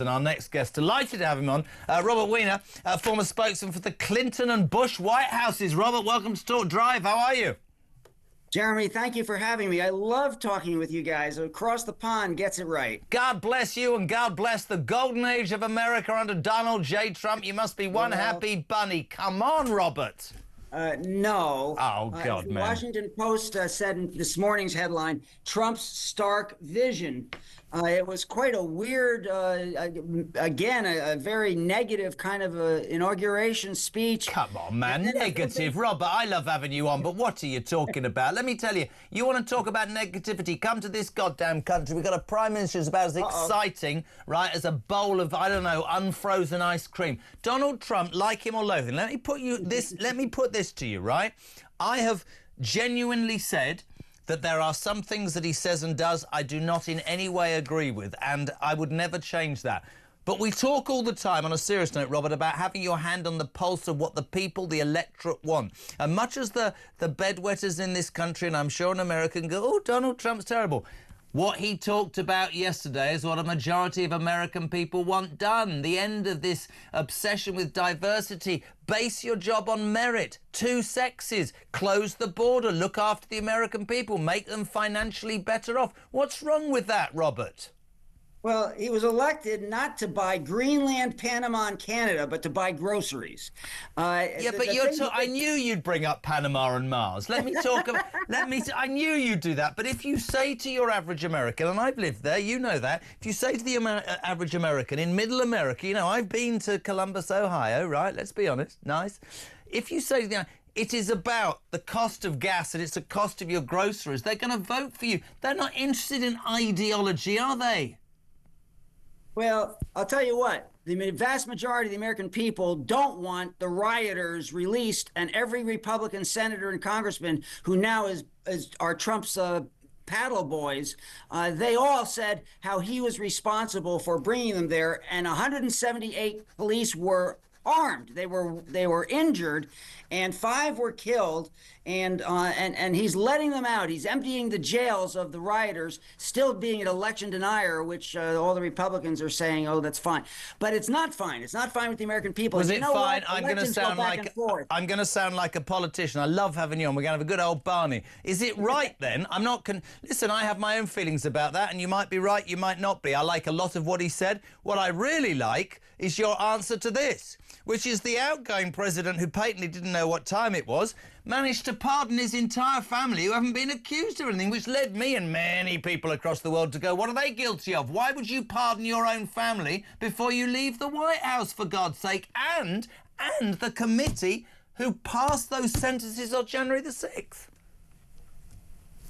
And our next guest, delighted to have him on, Robert Weiner, former spokesman for the Clinton and Bush White Houses. Robert, welcome to Talk Drive. How are you? Jeremy, thank you for having me. I love talking with you guys. Across the pond gets it right. God bless you and God bless the golden age of America under Donald J. Trump. You must be one happy bunny. Come on, Robert. No. Oh, God, the man. Washington Post said in this morning's headline, Trump's stark vision. It was quite a weird, again, a very negative kind of inauguration speech. Come on, man. Negative. Robert, I love having you on, but what are you talking about? Let me tell you, you want to talk about negativity, come to this goddamn country. We've got a prime minister who's about as exciting, right, as a bowl of, I don't know, unfrozen ice cream. Donald Trump, like him or loathe him. Let me put this to you, right? I have genuinely said that there are some things that he says and does I do not in any way agree with, and I would never change that. But we talk all the time, on a serious note, Robert, about having your hand on the pulse of what the people, the electorate, want. And much as the bedwetters in this country, and I'm sure in America, can go, oh, Donald Trump's terrible. What he talked about yesterday is what a majority of American people want done. The end of this obsession with diversity. Base your job on merit. 2 sexes. Close the border. Look after the American people. Make them financially better off. What's wrong with that, Robert? Well, he was elected not to buy Greenland, Panama, and Canada, but to buy groceries. Yeah, but I knew you'd bring up Panama and Mars. Let me talk about... I knew you'd do that. But if you say to your average American, and I've lived there, you know that, if you say to the average American in middle America, you know, I've been to Columbus, Ohio, right? Let's be honest. Nice. If you say to the... It is about the cost of gas and it's the cost of your groceries. They're going to vote for you. They're not interested in ideology, are they? Well, I'll tell you what, the vast majority of the American people don't want the rioters released, and every Republican senator and congressman who now are Trump's paddle boys, they all said how he was responsible for bringing them there, and 178 police were armed. They were injured, and 5 were killed, and he's letting them out. He's emptying the jails of the rioters, still being an election denier, which all the Republicans are saying, oh, that's fine. But it's not fine. It's not fine with the American people. Was it fine? I'm going to sound like a politician. I love having you on. We're going to have a good old Barney. Is it right then? I'm not... Listen, I have my own feelings about that, and you might be right, you might not be. I like a lot of what he said. What I really like is your answer to this, which is the outgoing president, who patently didn't know what time it was, managed to pardon his entire family who haven't been accused of anything, which led me and many people across the world to go, what are they guilty of? Why would you pardon your own family before you leave the White House, for God's sake? And the committee who passed those sentences on January the 6th.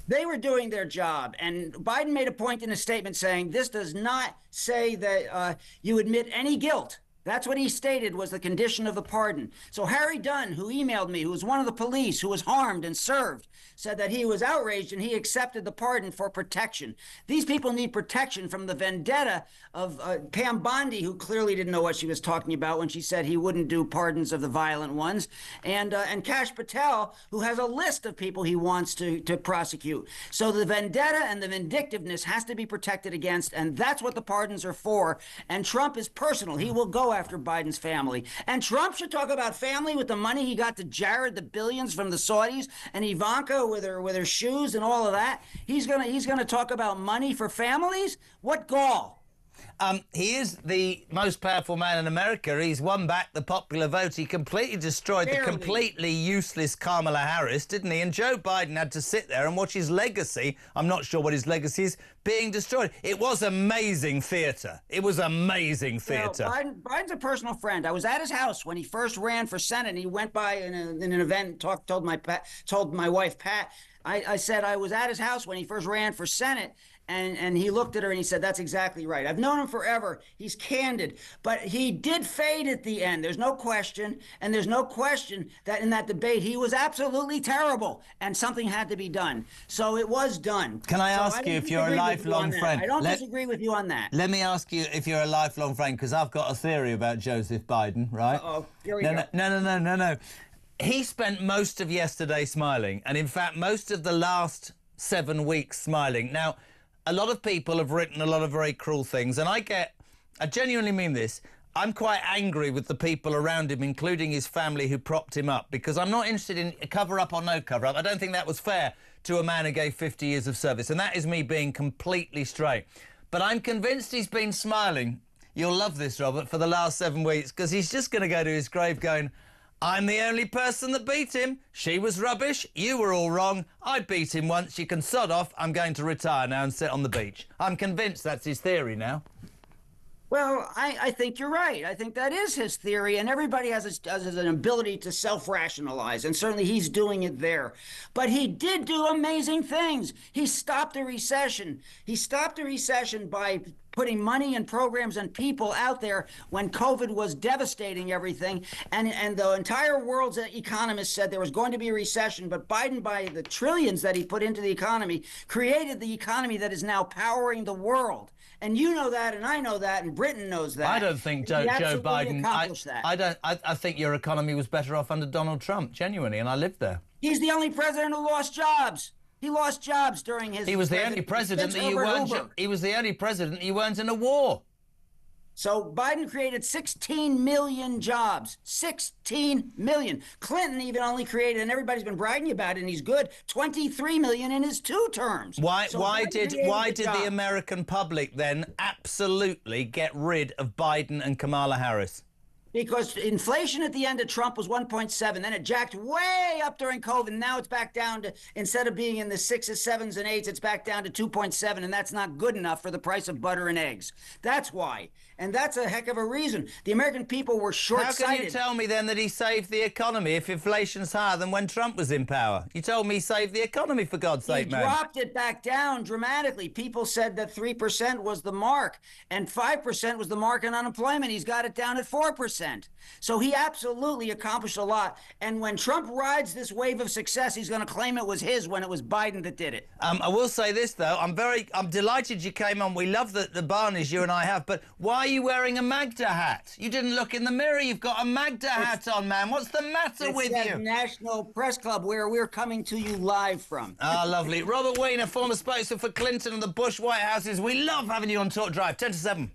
They were doing their job, and Biden made a point in a statement saying, this does not say that you admit any guilt. That's what he stated was the condition of the pardon. So Harry Dunn, who emailed me, who was one of the police who was harmed and served, said that he was outraged and he accepted the pardon for protection. These people need protection from the vendetta of Pam Bondi, who clearly didn't know what she was talking about when she said he wouldn't do pardons of the violent ones, and Kash Patel, who has a list of people he wants to prosecute. So the vendetta and the vindictiveness has to be protected against, and that's what the pardons are for. And Trump is personal. He will go after Biden's family. And Trump should talk about family with the money he got to Jared, the billions from the Saudis, and Ivanka with her shoes and all of that. He's gonna talk about money for families? What gall? He is the most powerful man in America. He's won back the popular vote. He completely destroyed the completely useless Kamala Harris, didn't he? And Joe Biden had to sit there and watch his legacy, I'm not sure what his legacy is, being destroyed. It was amazing theatre. It was amazing theatre. You know, Biden's a personal friend. I was at his house when he first ran for Senate, and he went by in an event and told my wife, Pat, I said I was at his house when he first ran for Senate, and he looked at her and he said, that's exactly right. I've known him forever. He's candid, but he did fade at the end. There's no question, and there's no question that in that debate he was absolutely terrible, and something had to be done. So it was done. Can I ask you if you're a lifelong friend? I don't disagree with you on that. Let me ask you if you're a lifelong friend, because I've got a theory about Joseph Biden, right? Uh-oh, here we go. No. He spent most of yesterday smiling, and in fact most of the last 7 weeks smiling. Now, a lot of people have written a lot of very cruel things, and I get I genuinely mean this. I'm quite angry with the people around him, including his family, who propped him up, because I'm not interested in cover-up or no cover-up. I don't think that was fair to a man who gave 50 years of service, and that is me being completely straight. But I'm convinced he's been smiling, you'll love this, Robert, for the last 7 weeks, because he's just going to go to his grave going, I'm the only person that beat him. She was rubbish. You were all wrong. I beat him once. You can sod off. I'm going to retire now and sit on the beach. I'm convinced that's his theory now. Well, I think you're right. I think that is his theory, and everybody has an ability to self-rationalize, and certainly he's doing it there. But he did do amazing things. He stopped a recession. He stopped a recession by putting money and programs and people out there when COVID was devastating everything. And the entire world's economists said there was going to be a recession, but Biden, by the trillions that he put into the economy, created the economy that is now powering the world. And you know that, and I know that, and Britain knows that. I don't think Joe Biden. I think your economy was better off under Donald Trump, genuinely, and I lived there. He's the only president who lost jobs. He lost jobs during his. He was the only president that you weren't. He was the only president you weren't in a war. So Biden created 16 million jobs. 16 million. Clinton even only created, and everybody's been bragging about it, and he's good, 23 million in his 2 terms. Why did the American public then absolutely get rid of Biden and Kamala Harris? Because inflation at the end of Trump was 1.7. Then it jacked way up during COVID. Now it's back down to, instead of being in the 6s, 7s, and 8s, it's back down to 2.7. And that's not good enough for the price of butter and eggs. That's why. And that's a heck of a reason. The American people were short-sighted. How can you tell me then that he saved the economy if inflation's higher than when Trump was in power? You told me he saved the economy, for God's sake, man. He dropped it back down dramatically. People said that 3% was the mark and 5% was the mark in unemployment. He's got it down at 4%. So he absolutely accomplished a lot. And when Trump rides this wave of success, he's going to claim it was his when it was Biden that did it. I will say this, though. I'm delighted you came on. We love the Barneys you and I have. But why are you wearing a Magda hat? You didn't look in the mirror. You've got a Magda hat on, man. What's the matter with you? National Press Club, where we're coming to you live from. Ah, lovely. Robert Weiner, former spokesman for Clinton and the Bush White Houses. We love having you on Talk Drive. 10 to 7.